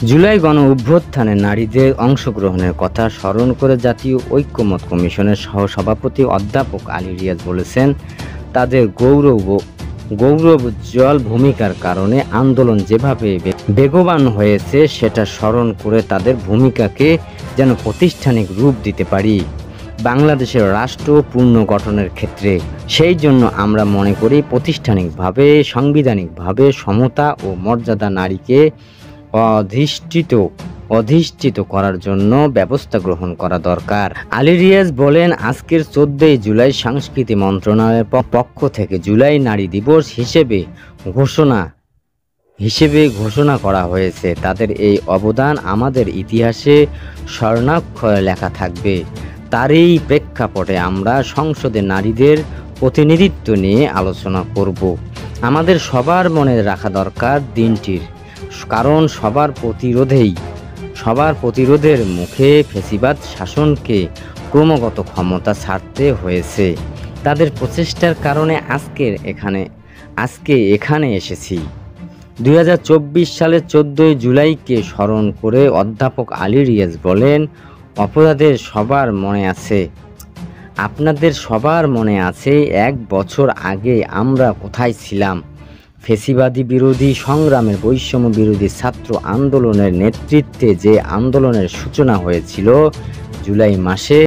জুলাই গণ অভ্যুত্থানে নারীদের অংশগ্রহণের কথা স্মরণ করে জাতীয় ঐক্যমত্য কমিশনের সহসভাপতি অধ্যাপক আলী রিয়াজ বলেছেন, তাদের গৌরবোজ্জ্বল ভূমিকার কারণে আন্দোলন যেভাবে বেগবান হয়েছে সেটা স্মরণ করে তাদের ভূমিকাকে যেন প্রাতিষ্ঠানিক রূপ দিতে পারি বাংলাদেশের রাষ্ট্র পুনর্গঠনের ক্ষেত্রে। সেই জন্য আমরা মনে করি প্রাতিষ্ঠানিকভাবে, সাংবিধানিকভাবে সমতা ও মর্যাদা নারীকে অধিষ্ঠিত করার জন্য ব্যবস্থা গ্রহণ করা দরকার। আলী রিয়াজ বলেন, আজকের 14 জুলাই সংস্কৃতি মন্ত্রণালয়ের পক্ষ থেকে জুলাই নারী দিবস হিসেবে ঘোষণা করা হয়েছে। তাদের এই অবদান আমাদের ইতিহাসে স্বর্ণাক্ষরে লেখা থাকবে। তারই প্রেক্ষাপটে আমরা সংসদে নারীদের প্রতিনিধিত্ব নিয়ে আলোচনা করব। আমাদের সবার মনে রাখা দরকার দিনটির, কারণ সবার প্রতিরোধের মুখে ফ্যাসিবাদ শাসনকে ক্রমাগত ক্ষমতা ছাড়তে হয়েছে। তাদের প্রচেষ্টার কারণে আজকে এখানে এসেছি। 2024 সালের 14 জুলাইকে স্মরণ করে অধ্যাপক আলী রিয়াজ বলেন, আপনাদের সবার মনে আছে 1 বছর আগে আমরা কোথায় ছিলাম। ফ্যাসিবাদী বিরোধী সংগ্রামের বৈষম্য বিরোধী ছাত্র আন্দোলনের নেতৃত্বে যে আন্দোলনের সূচনা হয়েছিল জুলাই মাসে,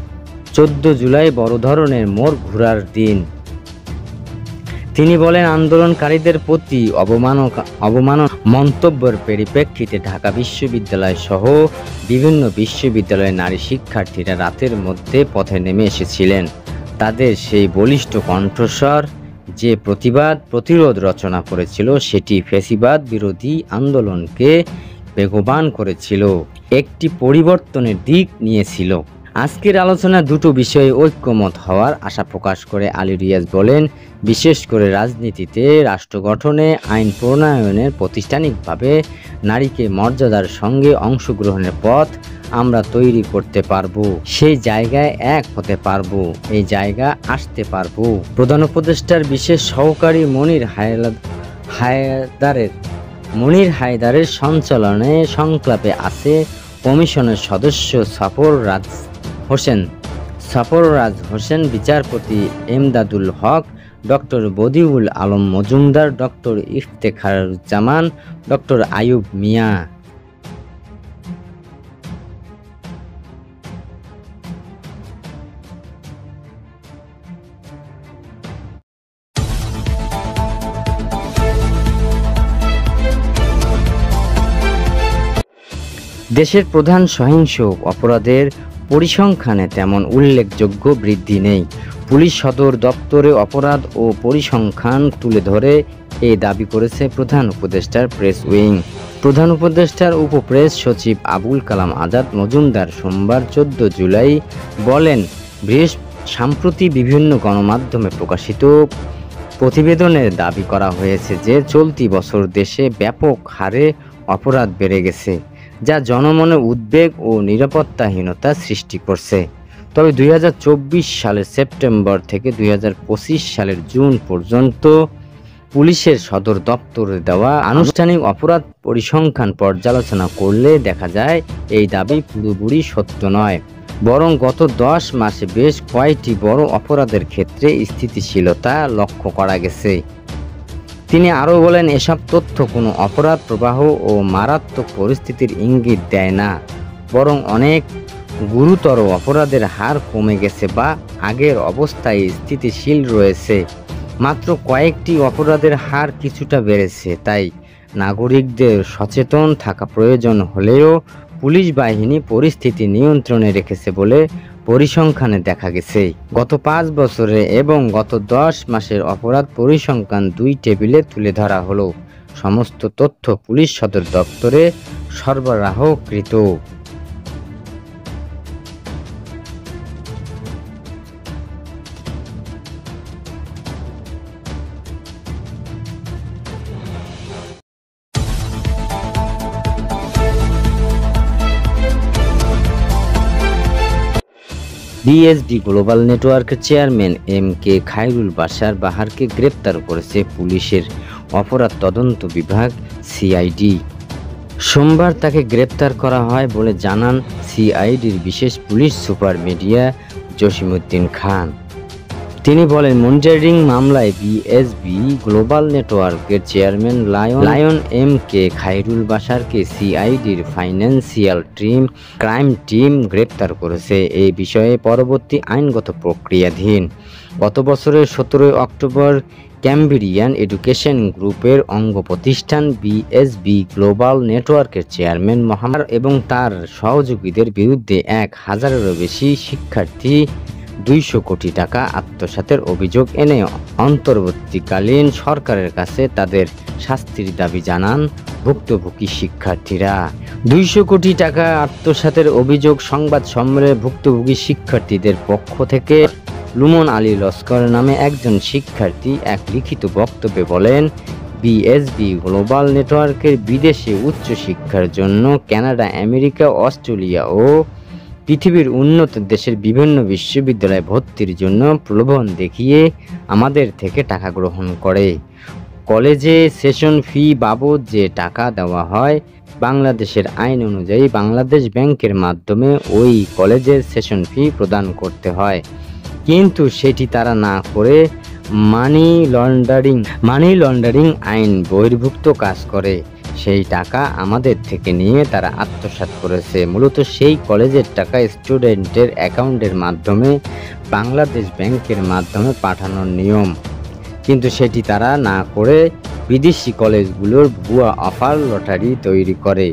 14 জুলাই বড় ধরনের মোড় ঘোরার দিন। তিনি বলেন, আন্দোলনকারীদের প্রতি অবমাননা মন্তব্যের পরিপ্রেক্ষিতে ঢাকা বিশ্ববিদ্যালয় সহ বিভিন্ন বিশ্ববিদ্যালয়ের নারী শিক্ষার্থীরা রাতের মধ্যে পথে নেমে এসেছিলেন। তাদের সেই বলিষ্ঠ কণ্ঠস্বর যে প্রতিরোধ রচনা করেছিল, সেটি ফ্যাসিবাদ বিরোধী আন্দোলনকে বেগবান করেছিল, একটি পরিবর্তনের দিক নিয়েছিল। আজকের আলোচনায় দুটো বিষয়ে ঐক্যমত হওয়ার আশা প্রকাশ করে আলী রিয়াজ বলেন, বিশেষ করে রাজনীতিতে, রাষ্ট্র গঠনে, আইন প্রণয়নের প্রাতিষ্ঠানিকভাবে নারীকে মর্যাদার সঙ্গে অংশগ্রহণের পথ আমরা তৈরি করতে পারবো। সেই জায়গায় এক হতে পারবো, এই জায়গা আসতে পারবো। প্রধান উপদেষ্টার বিশেষ সহকারী মনির হায়দারের সঞ্চালনে সংলাপে আছে কমিশনের সদস্য সফররাজ হোসেন, বিচারপতি Emdadul Haque, doctor Badiul Alam Majumdar, doctor Iftekharuzzaman, doctor Ayub Mia. দেশের প্রধান সহিংস অপরাধের পরিসংখ্যানে তেমন উল্লেখযোগ্য বৃদ্ধি নেই। পুলিশ সদর দপ্তরে অপরাধ ও পরিসংখ্যান তুলে ধরে এ দাবি করেছে প্রধান উপদেষ্টার প্রেস উইং। প্রধান উপদেষ্টার উপপ্রেস সচিব আবুল কালাম আজাদ মজুমদার সোমবার 14 জুলাই বলেন, সম্প্রতি বিভিন্ন গণমাধ্যমে প্রকাশিত প্রতিবেদনের দাবি করা হয়েছে যে চলতি বছর দেশে ব্যাপক হারে অপরাধ বেড়ে গেছে, যা জনমনে উদ্বেগ ও নিরাপত্তাহীনতা সৃষ্টি করছে। তবে 2024 সালের সেপ্টেম্বর থেকে 2025 সালের জুন পর্যন্ত পুলিশের সদর দপ্তরে দেওয়া আনুষ্ঠানিক অপরাধ পরিসংখ্যান পর্যালোচনা করলে দেখা যায় এই দাবি পুরোপুরি সত্য নয়, বরং গত 10 মাসে বেশ কয়েকটি বড় অপরাধের ক্ষেত্রে স্থিতিশীলতা লক্ষ্য করা গেছে। তিনি আরও বলেন, এসব তথ্য কোনো অপরাধ প্রবাহ ও মারাত্মক পরিস্থিতির ইঙ্গিত দেয় না, বরং অনেক গুরুতর অপরাধের হার কমে গেছে বা আগের অবস্থায় স্থিতিশীল রয়েছে। মাত্র কয়েকটি অপরাধের হার কিছুটা বেড়েছে। তাই নাগরিকদের সচেতন থাকা প্রয়োজন হলেও পুলিশ বাহিনী পরিস্থিতি নিয়ন্ত্রণে রেখেছে বলে পরিসংখ্যানে দেখা গেছে। গত 5 বছরে এবং গত 10 মাসের অপরাধ পরিসংখ্যান 2 টেবিলে তুলে ধরা হলো। সমস্ত তথ্য পুলিশ সদর দপ্তরে সরবরাহকৃত। বিএসডি গ্লোবাল নেটওয়ার্কের চেয়ারম্যান এম.কে. খায়রুল বাহারকে গ্রেপ্তার করেছে পুলিশের অপরাধ তদন্ত বিভাগ সিআইডি। সোমবার তাকে গ্রেপ্তার করা হয় বলে জানান সিআইডির বিশেষ police super media Jasimuddin Khan. তিনি বলেন, মনিটরিং মামলায় বিএসবি গ্লোবাল নেটওয়ার্কের chairman lion M K Khairul বাশারকে সিআইডির ফাইন্যান্সিয়াল ক্রাইম টিম গ্রেপ্তার করেছে। এই বিষয়ে পরবর্তী আইনগত প্রক্রিয়াধীন। গত বছরের 17 অক্টোবর ক্যাম্ব্রিয়ান এডুকেশন গ্রুপের অঙ্গ প্রতিষ্ঠান বিএসবি গ্লোবাল নেটওয়ার্কের চেয়ারম্যান মোহাম্মদ এবং তার সহযোগীদের বিরুদ্ধে 1000-এরও বেশি শিক্ষার্থী 200 কোটি টাকা আত্মসাতের অভিযোগ এনে অন্তর্বর্তীকালীন সরকারের কাছে তাদের শাস্তির দাবি জানান ভুক্তভোগী শিক্ষার্থীরা। 200 কোটি টাকা আত্মসাতের অভিযোগ সংবাদ সম্মেলনে ভুক্তভোগী শিক্ষার্থীদের পক্ষ থেকে লুমন আলী লস্কর নামে একজন শিক্ষার্থী এক লিখিত বক্তব্যে বলেন, বিএসবি গ্লোবাল নেটওয়ার্কের বিদেশে উচ্চশিক্ষার জন্য কানাডা, আমেরিকা, অস্ট্রেলিয়া ও পৃথিবীর উন্নত দেশের বিভিন্ন বিশ্ববিদ্যালয়ে ভর্তির জন্য প্রলোভন দেখিয়ে আমাদের থেকে টাকা গ্রহণ করে। কলেজে সেশন ফি বাবদ যে টাকা দেওয়া হয়, বাংলাদেশের আইন অনুযায়ী বাংলাদেশ ব্যাংকের মাধ্যমে ওই কলেজের সেশন ফি প্রদান করতে হয়, কিন্তু সেটি তারা না করে মানি লন্ডারিং আইন বহির্ভূত কাজ করে। সেই টাকা আমাদের থেকে নিয়ে তারা আত্মসাৎ করেছে। মূলত সেই কলেজের টাকা স্টুডেন্টের অ্যাকাউন্টের মাধ্যমে বাংলাদেশ ব্যাংকের মাধ্যমে পাঠানোর নিয়ম, কিন্তু সেটি তারা না করে বিদেশি কলেজগুলোর ভুয়া অফার লটারি তৈরি করে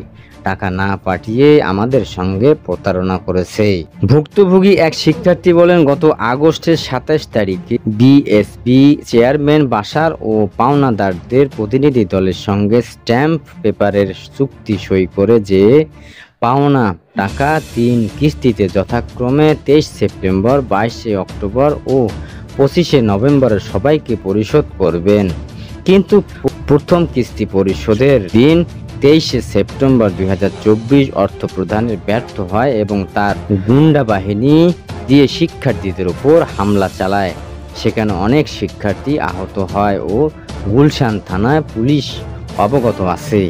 টাকা না পাঠিয়ে আমাদের সঙ্গে প্রতারণা করেছে। ভুক্তভোগী এক শিক্ষার্থী বলেন, গত আগস্টের 27 তারিখে বিএসবি চেয়ারম্যান বাশার ও পাওনাদারদের প্রতিনিধি দলের সঙ্গে স্ট্যাম্প পেপারের চুক্তি সই করে যে পাওনা টাকা 3 কিস্তিতে যথাক্রমে 23 সেপ্টেম্বর, 22 অক্টোবর ও 25 নভেম্বরে সবাইকে পরিশোধ করবেন, কিন্তু প্রথম কিস্তি পরিশোধের দিন 23 সেপ্টেম্বর 2024 অর্থ প্রদানে ব্যর্থ হয় এবং তার গুন্ডা বাহিনী দিয়ে শিক্ষার্থীদের উপর হামলা চালায়। সেখানে অনেক শিক্ষার্থী আহত হয় ও গুলশান থানায় পুলিশ অবগত আছে।